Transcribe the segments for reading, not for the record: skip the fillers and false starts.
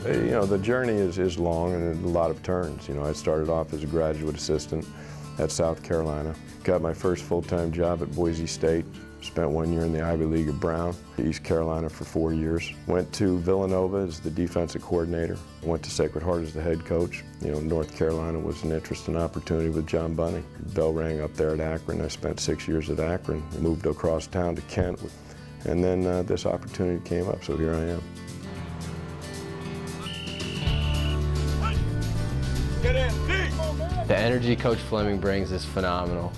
You know, the journey is long and a lot of turns. You know, I started off as a graduate assistant at South Carolina. Got my first full-time job at Boise State. Spent 1 year in the Ivy League of Brown, East Carolina for 4 years. Went to Villanova as the defensive coordinator. Went to Sacred Heart as the head coach. You know, North Carolina was an interesting opportunity with John Bunning. Bell rang up there at Akron. I spent 6 years at Akron. Moved across town to Kent. And then this opportunity came up, so here I am. Get in. The energy Coach Fleming brings is phenomenal.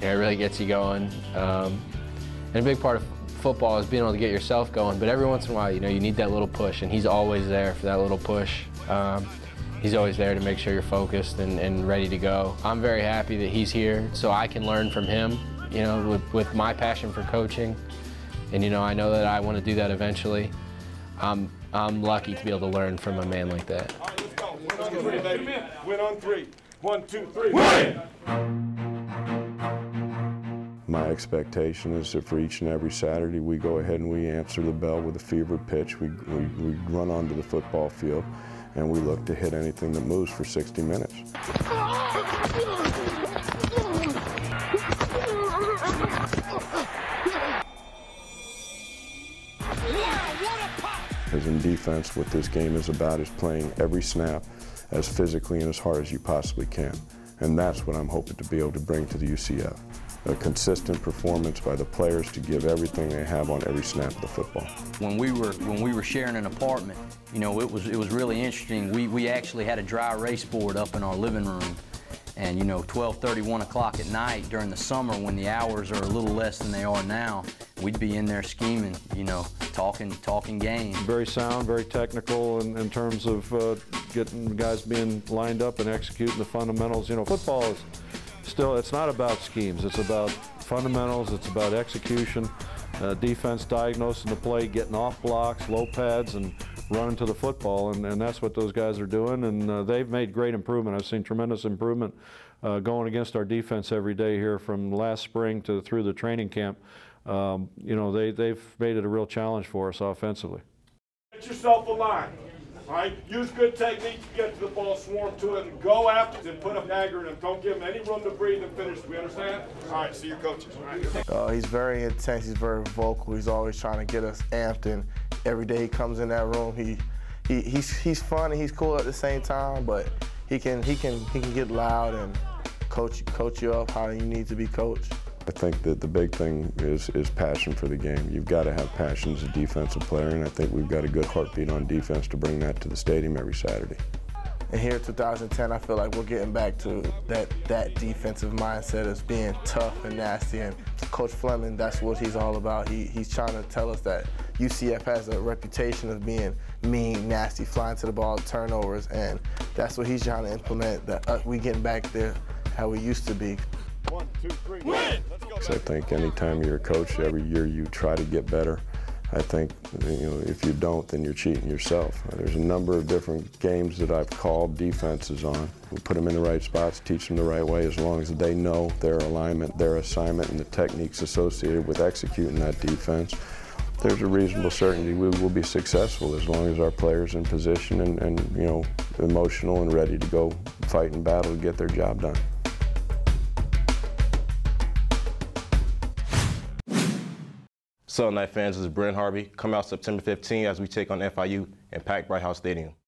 It really gets you going. And a big part of football is being able to get yourself going, but every once in a while, you know, you need that little push, and he's always there for that little push. He's always there to make sure you're focused and ready to go. I'm very happy that he's here so I can learn from him, you know, with my passion for coaching. And, you know, I know that I want to do that eventually. I'm lucky to be able to learn from a man like that. All right, let's go. Win on three, baby. Win on three. 1, 2, 3. Win! My expectation is that for each and every Saturday we go ahead and we answer the bell with a fevered pitch. We run onto the football field and we look to hit anything that moves for 60 minutes. Because in defense, what this game is about is playing every snap as physically and as hard as you possibly can. And that's what I'm hoping to be able to bring to the UCF. A consistent performance by the players to give everything they have on every snap of the football. When we were sharing an apartment, you know, it was really interesting. We actually had a dry erase board up in our living room, and you know, 12:30, 1 o'clock at night during the summer when the hours are a little less than they are now, we'd be in there scheming, you know, talking game. Very sound, very technical in terms of getting guys being lined up and executing the fundamentals. You know, football is still, it's not about schemes. It's about fundamentals. It's about execution, defense diagnosing the play, getting off blocks, low pads, and running to the football. And that's what those guys are doing. And they've made great improvement. I've seen tremendous improvement going against our defense every day here from last spring to through the training camp. You know, they've made it a real challenge for us offensively. Get yourself a line. All right, use good technique to get to the ball, swarm to it, and go after it and put a dagger in him. Don't give him any room to breathe and finish. We understand? All right, see your coaches. All right. He's very intense. He's very vocal. He's always trying to get us amped. And every day he comes in that room, he's fun and he's cool at the same time. But he can get loud and coach you up how you need to be coached. I think that the big thing is passion for the game. You've got to have passion as a defensive player, and I think we've got a good heartbeat on defense to bring that to the stadium every Saturday. And here in 2010, I feel like we're getting back to that defensive mindset of being tough and nasty. And Coach Fleming, that's what he's all about. He's trying to tell us that UCF has a reputation of being mean, nasty, flying to the ball, turnovers, and that's what he's trying to implement, that we getting back there how we used to be. 1, 2, 3, win! Let's go, So I think anytime you're a coach, every year you try to get better. I think, you know, if you don't, then you're cheating yourself. There's a number of different games that I've called defenses on. We put them in the right spots, teach them the right way, as long as they know their alignment, their assignment, and the techniques associated with executing that defense. There's a reasonable certainty we will be successful as long as our players in position and you know, emotional and ready to go fight and battle to get their job done. What's up, Night fans? This is Brent Harvey. Come out September 15th as we take on FIU and pack Bright House Stadium.